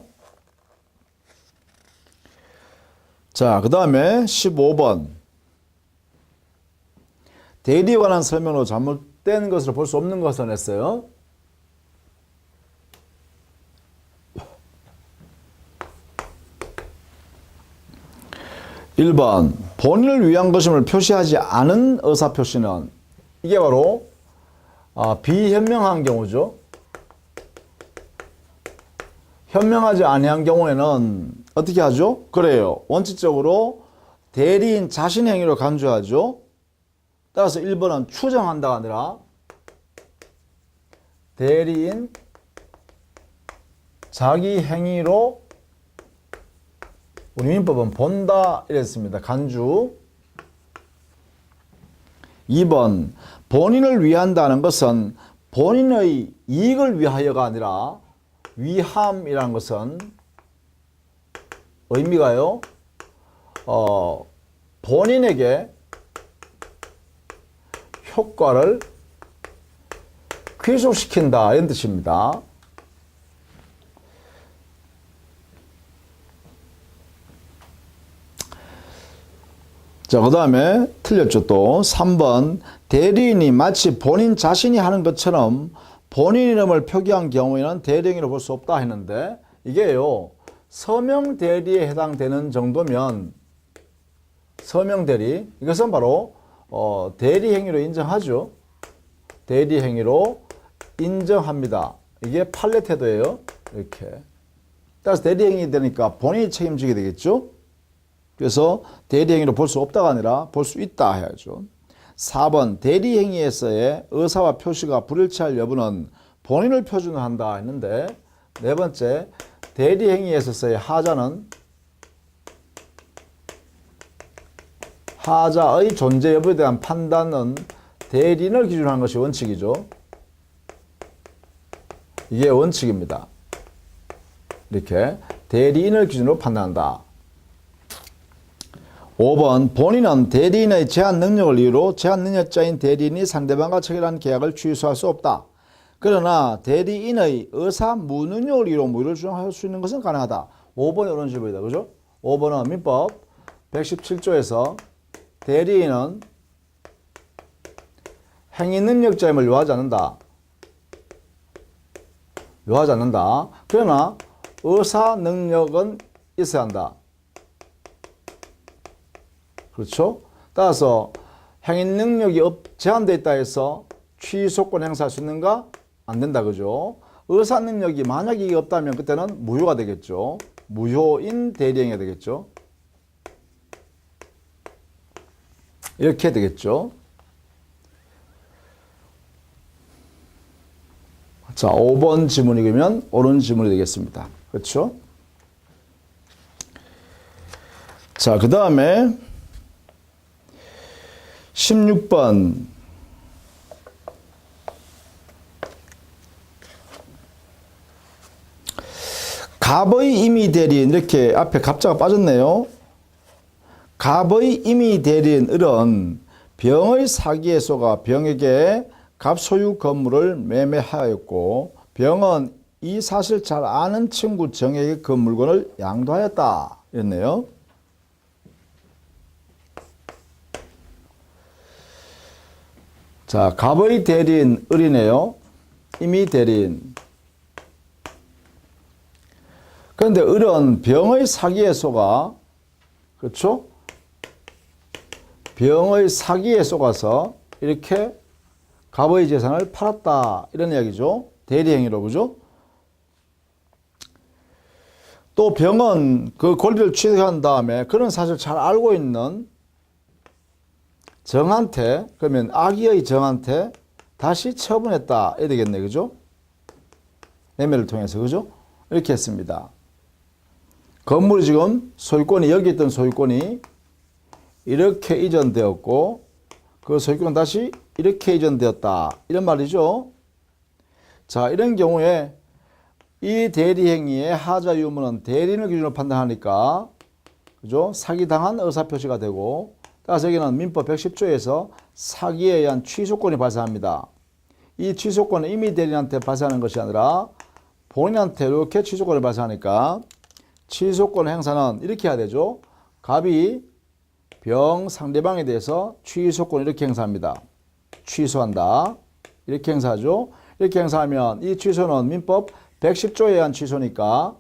자, 그 다음에 15번. 대리에 관한 설명으로 잘못된 것을 볼 수 없는 것을 냈어요. (1번) 본인을 위한 것임을 표시하지 않은 의사표시는 이게 바로 비현명한 경우죠. 현명하지 아니한 경우에는 어떻게 하죠? 그래요. 원칙적으로 대리인 자신의 행위로 간주하죠. 따라서 1번은 추정한다가 아니라 대리인 자기 행위로 우리 민법은 본다 이랬습니다. 간주. 2번 본인을 위한다는 것은 본인의 이익을 위하여가 아니라 위함이라는 것은 의미가요. 본인에게 효과를 귀속시킨다 이런 뜻입니다. 자, 그 다음에 틀렸죠. 또 3번 대리인이 마치 본인 자신이 하는 것처럼 본인 이름을 표기한 경우에는 대리인으로 볼 수 없다 했는데 이게요. 서명 대리에 해당되는 정도면 서명 대리 이것은 바로 대리 행위로 인정하죠. 대리 행위로 인정합니다. 이게 판례 태도예요. 이렇게. 따라서 대리 행위 되니까 본인이 책임지게 되겠죠. 그래서 대리 행위로 볼 수 없다가 아니라 볼 수 있다 해야죠. 4번 대리 행위에서의 의사와 표시가 불일치할 여부는 본인을 표준한다 했는데 네 번째 대리 행위에서의 하자의 존재 여부에 대한 판단은 대리인을 기준으로 하는 것이 원칙이죠. 이게 원칙입니다. 이렇게 대리인을 기준으로 판단한다. 5번 본인은 대리인의 제한 능력을 이유로 제한 능력자인 대리인이 상대방과 체결한 계약을 취소할 수 없다. 그러나 대리인의 의사 무능력을 이유로 무효를 주장할 수 있는 것은 가능하다. 5번이 이런 식입니다. 그죠? 5번은 민법 117조에서 대리인은 행위 능력자임을 요하지 않는다. 요하지 않는다. 그러나 의사 능력은 있어야 한다. 그렇죠? 따라서 행위 능력이 제한되어 있다 해서 취소권 행사할 수 있는가? 안 된다. 그죠? 의사 능력이 만약에 이게 없다면 그때는 무효가 되겠죠. 무효인 대리행위가 되겠죠. 이렇게 되겠죠. 자, 5번 지문이 그러면 옳은 지문이 되겠습니다. 그렇죠? 자, 그 다음에 16번 갑의 임의 대리인 이렇게 앞에 갑자가 빠졌네요. 갑의 임의 대리인 을은 병의 사기에 속아 병에게 갑 소유 건물을 매매하였고 병은 이 사실 잘 아는 친구 정에게 그 물건을 양도하였다 이랬네요. 자, 갑의 대리인 을이네요. 임의 대리인. 그런데 을은 병의 사기에 속아, 그렇죠? 병의 사기에 속아서 이렇게 갑의 재산을 팔았다 이런 이야기죠. 대리행위로. 그죠? 또 병은 그 권리를 취득한 다음에 그런 사실을 잘 알고 있는 정한테, 그러면 악의의 정한테 다시 처분했다 이래야 되겠네. 그죠? 매매를 통해서. 그죠? 이렇게 했습니다. 건물이 지금 소유권이 여기 있던 소유권이 이렇게 이전되었고 그 소유권 다시 이렇게 이전되었다. 이런 말이죠. 자, 이런 경우에 이 대리행위의 하자 유무는 대리인을 기준으로 판단하니까 그죠? 사기당한 의사표시가 되고 따라서 여기는 민법 110조에서 사기에 의한 취소권이 발생합니다. 이 취소권은 이미 대리인한테 발생하는 것이 아니라 본인한테 이렇게 취소권이 발생하니까 취소권 행사는 이렇게 해야 되죠. 갑이 병 상대방에 대해서 취소권을 이렇게 행사합니다. 취소한다. 이렇게 행사하죠. 이렇게 행사하면 이 취소는 민법 110조에 의한 취소니까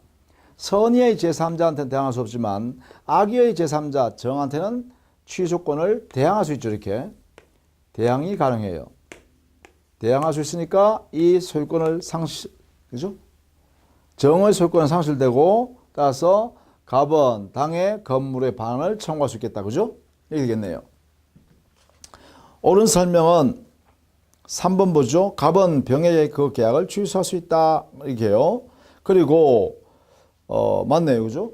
선의의 제3자한테는 대항할 수 없지만 악의의 제3자 정한테는 취소권을 대항할 수 있죠. 이렇게 대항이 가능해요. 대항할 수 있으니까 이 소유권을 그죠? 정의 소유권은 상실되고 따라서 갑은 당의 건물의 반환을 청구할 수 있겠다. 그죠? 이렇게 되겠네요. 옳은 설명은 3번 보죠. 갑은 병의 그 계약을 취소할 수 있다. 이렇게요. 그리고 맞네요. 그죠?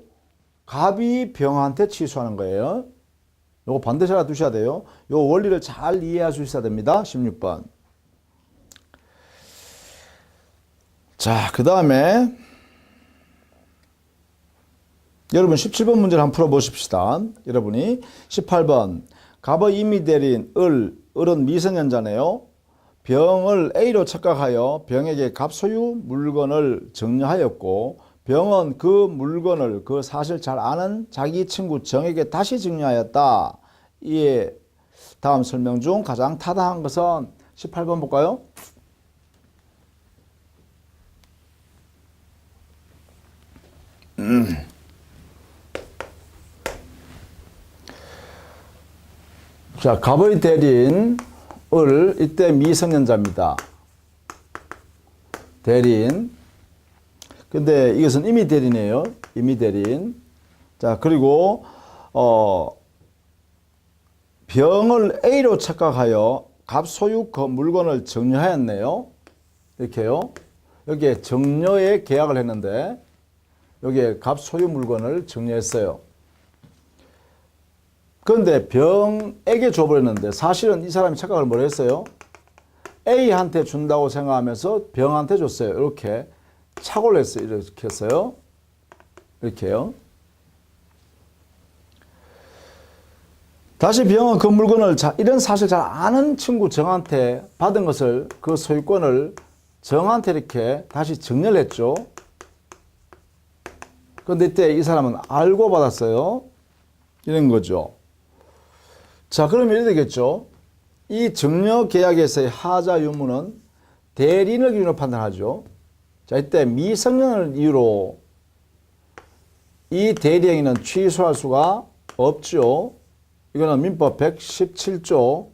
갑이 병한테 취소하는 거예요. 요거 반드시 알아두셔야 돼요. 요 원리를 잘 이해할 수 있어야 됩니다. 16번. 자, 그 다음에 여러분 17번 문제를 한번 풀어보십시다. 여러분이 18번 갑의 임의 대리인 을은 미성년자네요. 병을 A로 착각하여 병에게 갑 소유 물건을 증여하였고 병은 그 물건을 그 사실 잘 아는 자기 친구 정에게 다시 증여하였다. 이 다음 설명 중 가장 타당한 것은 18번 볼까요? 자, 갑의 대리인 을 이때 미성년자입니다. 대리인. 근데 이것은 임의 대리인이에요. 임의 대리인. 자, 그리고 병을 A로 착각하여 갑 소유 그 물건을 증여하였네요. 이렇게요. 여기에 증여의 계약을 했는데 여기에 갑 소유 물건을 증여했어요. 그런데 병에게 줘버렸는데 사실은 이 사람이 착각을 뭘 했어요? A한테 준다고 생각하면서 병한테 줬어요. 이렇게 착오를 했어요. 이렇게 했어요. 이렇게요. 다시 병은 그 물건을 이런 사실 잘 아는 친구 정한테 받은 것을 그 소유권을 정한테 이렇게 다시 증여를 했죠. 그런데 이때 이 사람은 알고 받았어요. 이런 거죠. 자, 그러면 이렇게 되겠죠. 이 증여 계약에서의 하자 유무는 대리인을 기준으로 판단하죠. 자, 이때 미성년을 이유로 이 대리행위는 취소할 수가 없죠. 이거는 민법 117조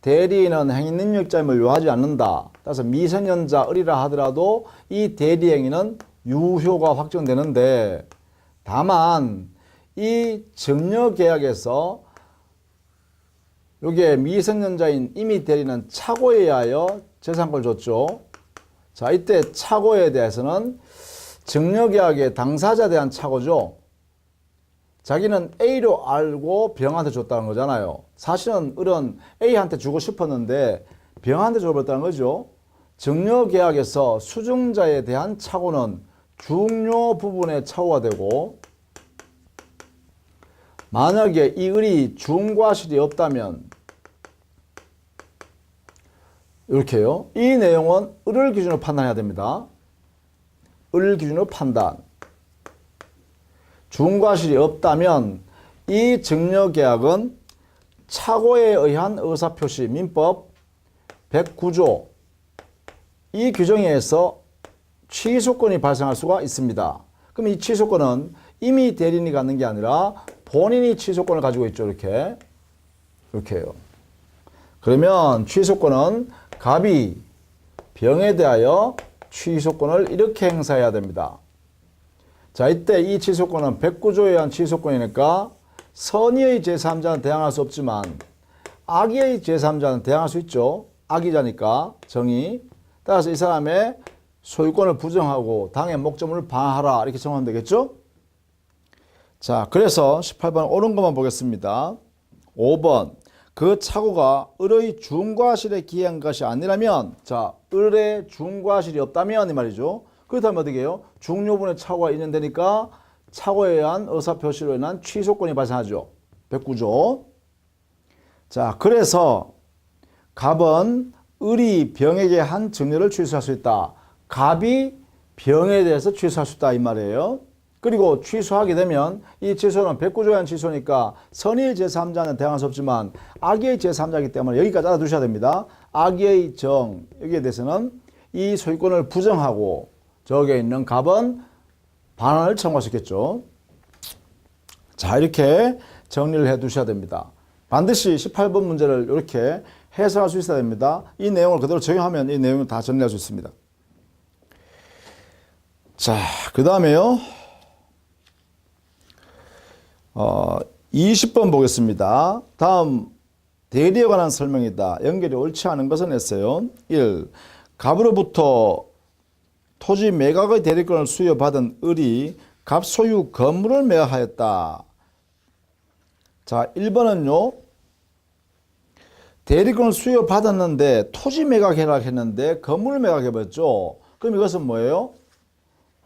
대리인은 행위 능력자임을 요하지 않는다. 따라서 미성년자 을이라 하더라도 이 대리행위는 유효가 확정되는데 다만 이 증여 계약에서 여기에 미성년자인 임의 대리는 착오에 의하여 재산권을 줬죠. 자, 이때 착오에 대해서는 증여계약의 당사자에 대한 착오죠. 자기는 A로 알고 병한테 줬다는 거잖아요. 사실은 을은 A한테 주고 싶었는데 병한테 줘버렸다는 거죠. 증여계약에서 수증자에 대한 착오는 중요 부분의 착오가 되고 만약에 이 을이 중과실이 없다면 이렇게요. 이 내용은 을을 기준으로 판단해야 됩니다. 을을 기준으로 판단. 중과실이 없다면 이 증여계약은 착오에 의한 의사표시 민법 109조 이 규정에 의해서 취소권이 발생할 수가 있습니다. 그럼 이 취소권은 임의 대리인이 갖는 게 아니라 본인이 취소권을 가지고 있죠. 이렇게요. 그러면 취소권은 갑이 병에 대하여 취소권을 이렇게 행사해야 됩니다. 자, 이때 이 취소권은 109조에 의한 취소권이니까 선의의 제3자는 대항할 수 없지만 악의의 제3자는 대항할 수 있죠. 악의자니까 정의. 따라서 이 사람의 소유권을 부정하고 당의 목적물을 방하라 이렇게 정하면 되겠죠. 자, 그래서 18번 옳은 것만 보겠습니다. 5번 그 착오가 을의 중과실에 기한 것이 아니라면, 자, 을의 중과실이 없다면 이 말이죠. 그렇다면 어떻게 해요? 중요분의 착오가 인정되니까 착오에 의한 의사표시로 인한 취소권이 발생하죠. 109조. 자, 그래서 갑은 을이 병에게 한 증여를 취소할 수 있다. 갑이 병에 대해서 취소할 수 있다 이 말이에요. 그리고 취소하게 되면 이 취소는 109조에 의한 취소니까 선의의 제3자는 대항할 수 없지만 악의의 제3자이기 때문에 여기까지 알아두셔야 됩니다. 악의의 정, 여기에 대해서는 이 소유권을 부정하고 저기에 있는 갑은 반환을 청구할 수 있겠죠. 자, 이렇게 정리를 해 두셔야 됩니다. 반드시 18번 문제를 이렇게 해석할 수 있어야 됩니다. 이 내용을 그대로 적용하면 이 내용을 다 정리할 수 있습니다. 자, 그 다음에요. 20번 보겠습니다. 다음 대리에 관한 설명이다. 연결이 옳지 않은 것은 했어요. 1. 갑으로부터 토지 매각의 대리권을 수여받은 을이 갑 소유 건물을 매각하였다. 자, 1번은요. 대리권을 수여받았는데 토지 매각해라 했는데 건물을 매각해버렸죠. 그럼 이것은 뭐예요?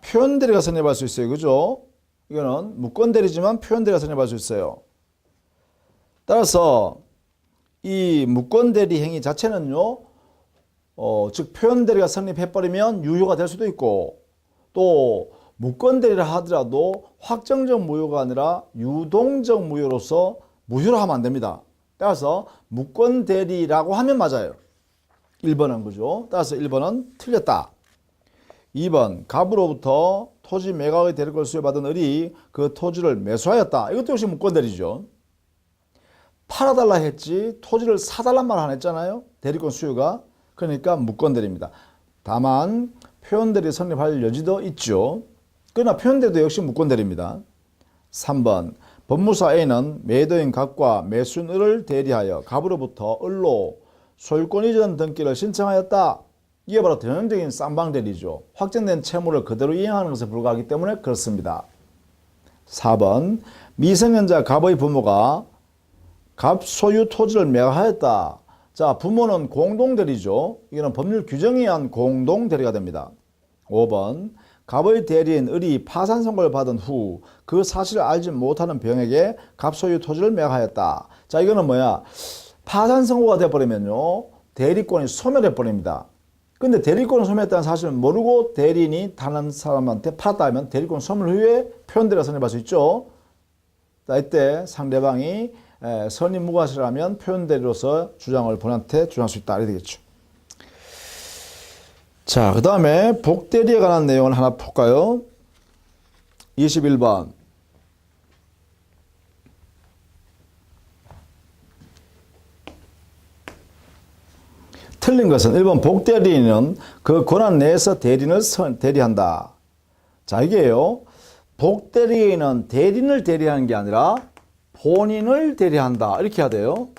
표현대리가 성립할 수 있어요. 그죠? 이거는 무권대리지만 표현대리가 성립할 수 있어요. 따라서 이 무권대리 행위 자체는요. 즉 표현대리가 성립해버리면 유효가 될 수도 있고, 또 무권대리를 하더라도 확정적 무효가 아니라 유동적 무효로서 무효로 하면 안 됩니다. 따라서 무권대리라고 하면 맞아요. 1번은 그죠? 따라서 1번은 틀렸다. 2번 갑으로부터 토지 매각의 대리권을 수여받은 을이 그 토지를 매수하였다. 이것도 역시 무권대리죠. 팔아달라 했지 토지를 사달란 말 안 했잖아요. 대리권 수요가. 그러니까 무권대리입니다. 다만 표현대리 성립할 여지도 있죠. 그러나 표현대리도 역시 무권대리입니다. 3번 법무사 A는 매도인 갑과 매수인 을을 대리하여 갑으로부터 을로 소유권 이전 등기를 신청하였다. 이게 바로 전형적인 쌍방대리죠. 확정된 채무를 그대로 이행하는 것에 불과하기 때문에 그렇습니다. 4번 미성년자 갑의 부모가 갑 소유 토지를 매각하였다. 자, 부모는 공동대리죠. 이거는 법률 규정에 의한 공동대리가 됩니다. 5번 갑의 대리인 을이 파산 선고를 받은 후 그 사실을 알지 못하는 병에게 갑 소유 토지를 매각하였다. 자, 이거는 뭐야? 파산 선고가 돼버리면요. 대리권이 소멸해버립니다. 근데 대리권을 소멸했다는 사실을 모르고 대리인이 다른 사람한테 팔았다 하면 대리권 소멸 후에 표현대리가 성립할 수 있죠. 자, 이때 상대방이 선임무과실하면 표현대리로서 주장을 본인한테 주장할 수 있다. 이렇게 되겠죠. 자, 그 다음에 복대리에 관한 내용을 하나 볼까요? 21번. 틀린 것은 1번 복대리인은 그 권한 내에서 대리인을 대리한다. 자, 이게요. 복대리인은 대리인을 대리하는 게 아니라 본인을 대리한다. 이렇게 해야 돼요.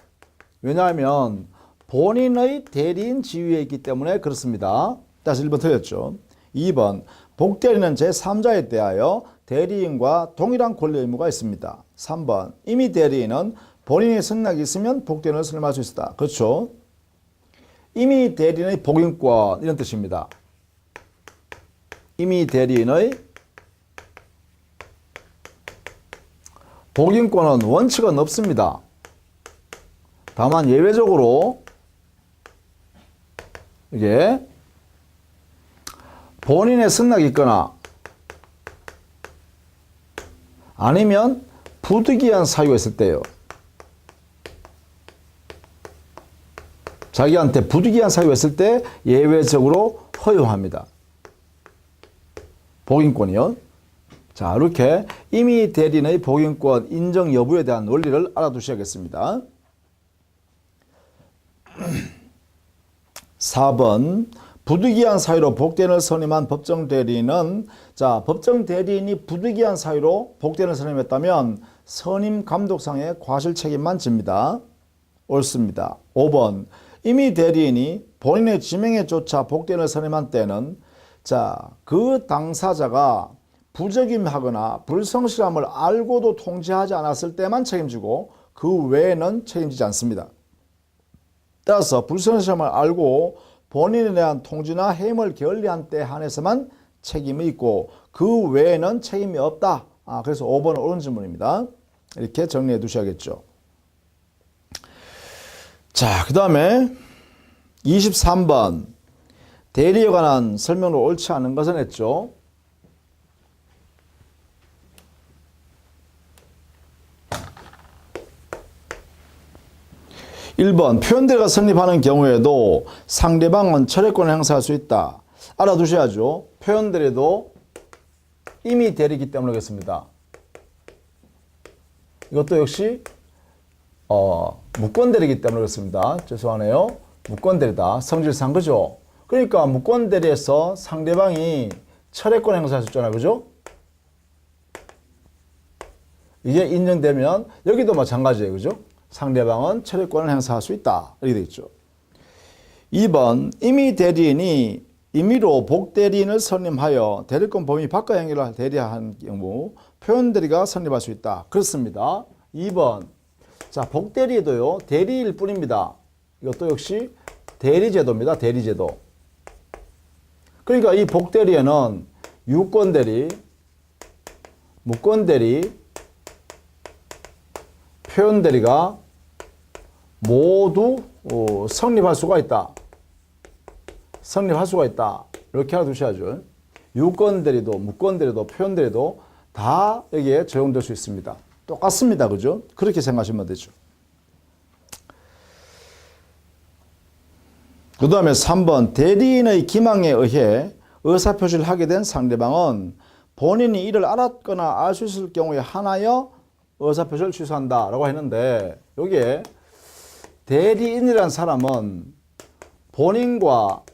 왜냐하면 본인의 대리인 지위에 있기 때문에 그렇습니다. 다시 1번 틀렸죠. 2번 복대리는 제3자에 대하여 대리인과 동일한 권리 의무가 있습니다. 3번 임의 대리인은 본인의 승낙이 있으면 복대리인을 선임할 수 있다. 그렇죠. 임의 대리인의 복인권 이런 뜻입니다. 임의 대리인의 복인권은 원칙은 없습니다. 다만 예외적으로 이게 본인의 승낙이 있거나 아니면 부득이한 사유가 있을 때요. 자기한테 부득이한 사유가 있을 때 예외적으로 허용합니다. 복인권이요. 자, 이렇게 임의 대리인의 복인권 인정 여부에 대한 논리를 알아두셔야겠습니다. 4번 부득이한 사유로 복대인을 선임한 법정 대리인은, 자, 법정 대리인이 부득이한 사유로 복대인을 선임했다면 선임 감독상의 과실 책임만 집니다. 옳습니다. 5번 임의 대리인이 본인의 지명에 쫓아 복대인을 선임한 때는, 자, 그 당사자가 부적임하거나 불성실함을 알고도 통지하지 않았을 때만 책임지고 그 외에는 책임지지 않습니다. 따라서 불성실함을 알고 본인에 대한 통지나 해임을 게을리한 때 한해서만 책임이 있고 그 외에는 책임이 없다. 그래서 5번은 옳은 질문입니다. 이렇게 정리해 두셔야겠죠. 자, 그 다음에 23번 대리에 관한 설명으로 옳지 않은 것은 했죠. (1번) 표현대리가 성립하는 경우에도 상대방은 철회권을 행사할 수 있다. 알아두셔야죠. 표현대리도 이미 대리이기 때문에 그렇습니다. 이것도 역시 무권대리이기 때문에 그렇습니다. 죄송하네요. 무권대리다. 성질상 그죠? 그러니까 무권대리에서 상대방이 철회권 행사할 수 있잖아요. 그죠? 이게 인정되면 여기도 마찬가지예요. 그죠? 상대방은 철회권을 행사할 수 있다. 이렇게 되어 있죠. 2번 임의 대리인이 임의로 복대리인을 선임하여 대리권 범위 밖의 행위를 대리한 경우 표현대리가 성립할 수 있다. 그렇습니다. 2번 자 복대리에도요 대리일 뿐입니다. 이것도 역시 대리제도입니다. 대리제도. 그러니까 이 복대리에는 유권대리, 무권대리, 표현대리가 모두 성립할 수가 있다. 성립할 수가 있다. 이렇게 알아두셔야죠. 유권대리도 무권대리도 표현대리도 다 여기에 적용될 수 있습니다. 똑같습니다. 그죠? 그렇게 생각하시면 되죠. 그 다음에 3번 대리인의 기망에 의해 의사표시를 하게 된 상대방은 본인이 이를 알았거나 알 수 있을 경우에 한하여 의사표시를 취소한다 라고 했는데 여기에 대리인이라는 사람은 본인과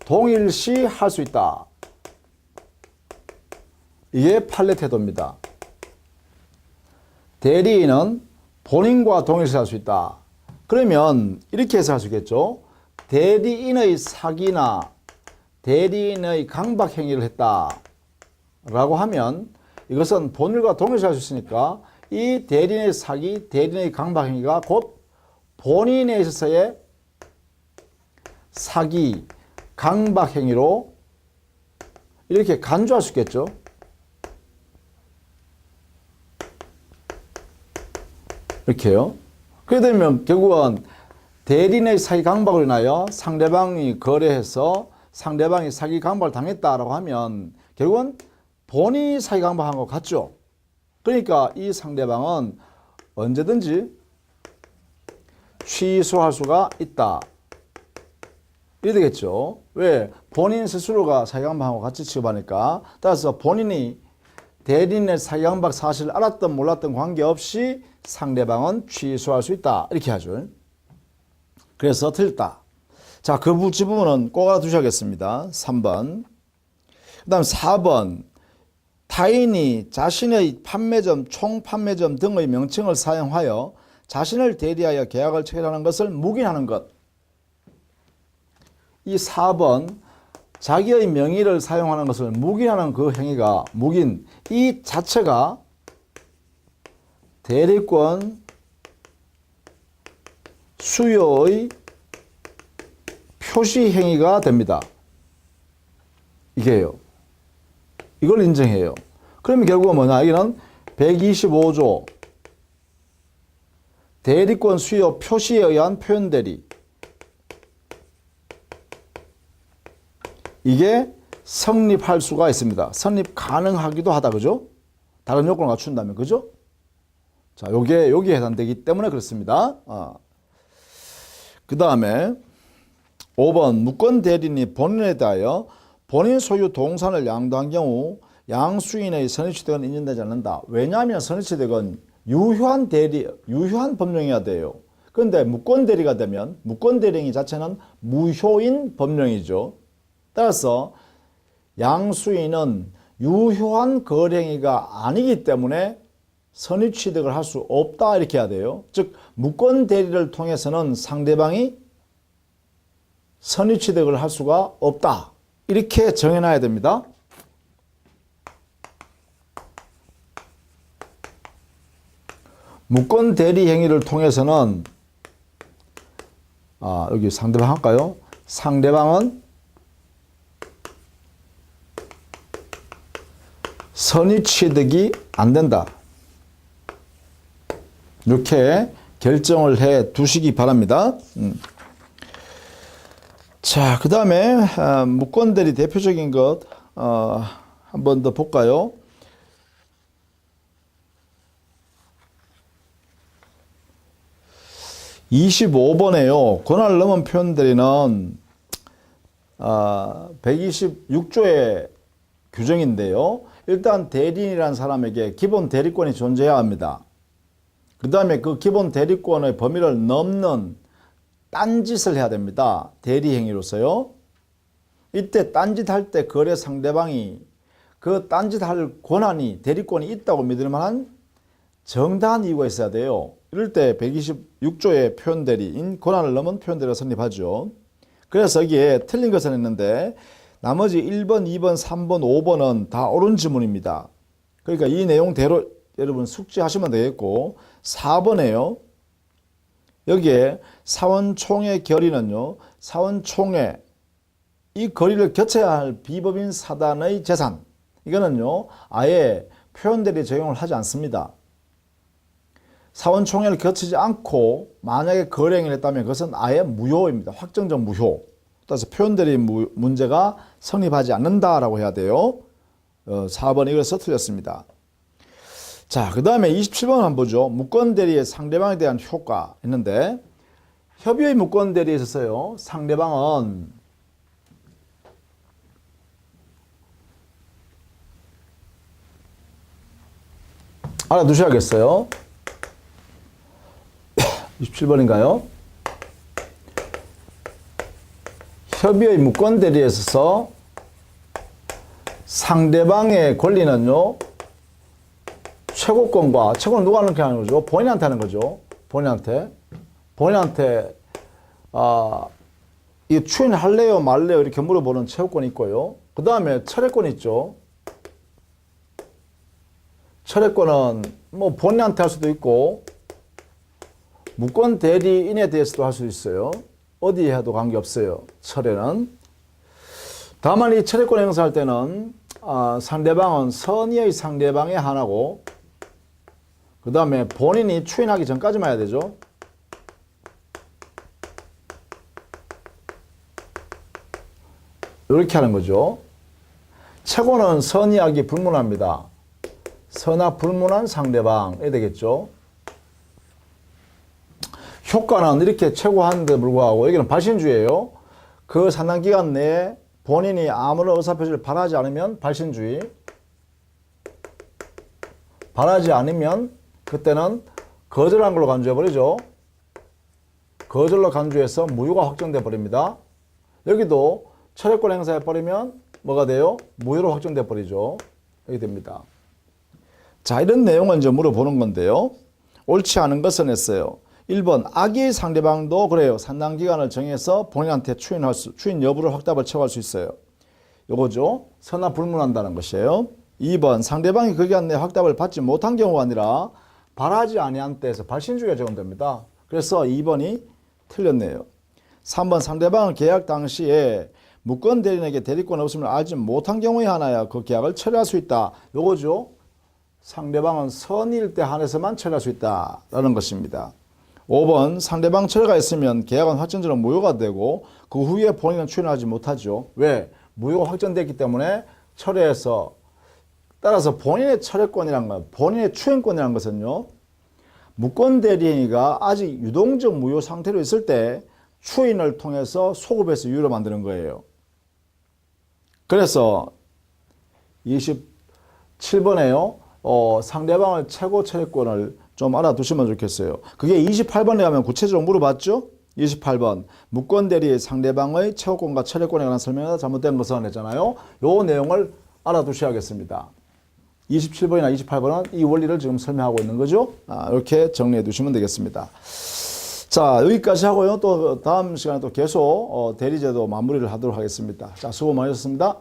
동일시 할 수 있다. 이게 판례 태도입니다. 대리인은 본인과 동일시 할 수 있다. 그러면 이렇게 해석할 수 있겠죠. 대리인의 사기나 대리인의 강박 행위를 했다 라고 하면 이것은 본인과 동일시 할 수 있으니까 이 대리인의 사기, 대리인의 강박 행위가 곧 본인에 있어서의 사기, 강박 행위로 이렇게 간주할 수 있겠죠. 이렇게요. 그렇게 되면 결국은 대리인의 사기 강박으로 인하여 상대방이 거래해서 상대방이 사기 강박을 당했다라고 하면 결국은 본인이 사기 강박한 것 같죠. 그러니까 이 상대방은 언제든지 취소할 수가 있다. 이래 되겠죠. 왜? 본인 스스로가 사기 강박한 것 같이 취급하니까. 따라서 본인이 대리인의 사기 강박 사실을 알았든 몰랐든 관계없이 상대방은 취소할 수 있다. 이렇게 하죠. 그래서 틀렸다. 자, 그 부분은 꼭 알아두셔야겠습니다. 3번. 그 다음 4번. 타인이 자신의 판매점, 총판매점 등의 명칭을 사용하여 자신을 대리하여 계약을 체결하는 것을 묵인하는 것. 이 4번. 자기의 명의를 사용하는 것을 묵인하는 그 행위가 묵인. 이 자체가 대리권 수요의 표시 행위가 됩니다. 이게요. 이걸 인정해요. 그러면 결국은 뭐냐? 여기는 125조 대리권 수요 표시에 의한 표현대리. 이게 성립할 수가 있습니다. 성립 가능하기도 하다. 그죠? 다른 요건을 갖춘다면. 그죠? 자, 여기에 해당되기 때문에 그렇습니다. 그 다음에 5번 무권 대리인이 본인에 대하여 본인 소유 동산을 양도한 경우 양수인의 선의취득은 인정되지 않는다. 왜냐하면 선의취득은 유효한 법령이어야 돼요. 그런데 무권 대리가 되면 무권 대리인 자체는 무효인 법령이죠. 따라서 양수인은 유효한 거래행위가 아니기 때문에 선의취득을 할 수 없다 이렇게 해야 돼요. 즉 무권 대리를 통해서는 상대방이 선의취득을 할 수가 없다 이렇게 정해놔야 됩니다. 무권 대리 행위를 통해서는 여기 상대방 할까요? 상대방은 선의 취득이 안 된다. 이렇게 결정을 해 두시기 바랍니다. 자, 그 다음에 무권 대리 대표적인 것 한 번 더 볼까요? (25번에요) 권한을 넘은 표현 대리는 126조의 규정인데요. 일단 대리인이라는 사람에게 기본 대리권이 존재해야 합니다. 그 다음에 그 기본 대리권의 범위를 넘는 딴짓을 해야 됩니다. 대리행위로서요. 이때 딴짓할 때 거래 상대방이 그 딴짓할 권한이 대리권이 있다고 믿을 만한 정당한 이유가 있어야 돼요. 이럴 때 126조의 표현대리인 권한을 넘은 표현대리가 성립하죠. 그래서 여기에 틀린 것은 있는데 나머지 1번, 2번, 3번, 5번은 다 옳은 지문입니다. 그러니까 이 내용대로 여러분 숙지하시면 되겠고 4번에요. 여기에 사원총회 결의는요. 사원총회 이 결의를 교체해야 할 비법인 사단의 재산 이거는요. 아예 표현대리 적용을 하지 않습니다. 사원총회를 거치지 않고 만약에 거래행위를 했다면 그것은 아예 무효입니다. 확정적 무효. 따라서 표현대리 문제가 성립하지 않는다라고 해야 돼요. 4번 이것서 틀렸습니다. 자, 그 다음에 27번 한번 보죠. 무권대리의 상대방에 대한 효과 있는데 협의의 무권대리에 있어서요. 상대방은 알아두셔야겠어요. 27번인가요? 협의의 무권대리에 있어서 상대방의 권리는요. 최고권과 최고는 누가 하는 게 하는 거죠? 본인한테 하는 거죠. 본인한테 이 추인할래요 말래요 이렇게 물어보는 최고권이 있고요. 그 다음에 철회권이 있죠. 철회권은 뭐 본인한테 할 수도 있고 무권 대리인에 대해서도 할 수 있어요. 어디에 해도 관계없어요. 철회는. 다만 이 철회권 행사할 때는 상대방은 선의의 상대방에 한하고 그 다음에 본인이 추인하기 전까지만 해야 되죠. 이렇게 하는 거죠. 최고는 선의하기 불문합니다. 선악 불문한 상대방이 되겠죠. 효과는 이렇게 최고하는데 불구하고 여기는 발신주의예요. 그 산당기간 내에 본인이 아무런 의사표시를 바라지 않으면 발신주의. 바라지 않으면 그때는 거절한 걸로 간주해버리죠. 거절로 간주해서 무효가 확정돼 버립니다. 여기도 철회권 행사해버리면 뭐가 돼요? 무효로 확정돼 버리죠. 이렇게 됩니다. 자, 이런 내용을 이제 물어보는 건데요. 옳지 않은 것은 했어요. 1번 악의 상대방도 그래요. 산당기간을 정해서 본인한테 추인 여부를 확답을 청할 수 있어요. 요거죠. 선악 불문한다는 것이에요. 2번 상대방이 그 기간 내에 확답을 받지 못한 경우가 아니라 바라지 아니한 때에서 발신주의가 적용됩니다. 그래서 2번이 틀렸네요. 3번 상대방은 계약 당시에 무권 대리인에게 대리권 없음을 알지 못한 경우에 하나야 그 계약을 철회할 수 있다. 요거죠. 상대방은 선의일 때 한해서만 철회할 수 있다라는 것입니다. 5번 상대방 철회가 있으면 계약은 확정적으로 무효가 되고 그 후에 본인은 추인하지 못하죠. 왜? 무효가 확정됐기 때문에 철회해서 따라서 본인의 철회권이란 것, 본인의 추인권이라는 것은요. 무권 대리행위가 아직 유동적 무효 상태로 있을 때 추인을 통해서 소급해서 유효로 만드는 거예요. 그래서 27번에요. 상대방의 최고 철회권을 좀 알아두시면 좋겠어요. 그게 28번에 가면 구체적으로 물어봤죠? 28번 무권 대리의 상대방의 최고권과 철회권에 관한 설명이 잘못된 것은 했잖아요. 요 내용을 알아두셔야겠습니다. 27번이나 28번은 이 원리를 지금 설명하고 있는 거죠. 이렇게 정리해 두시면 되겠습니다. 자, 여기까지 하고요. 또 다음 시간에 또 계속 대리제도 마무리를 하도록 하겠습니다. 자, 수고 많으셨습니다.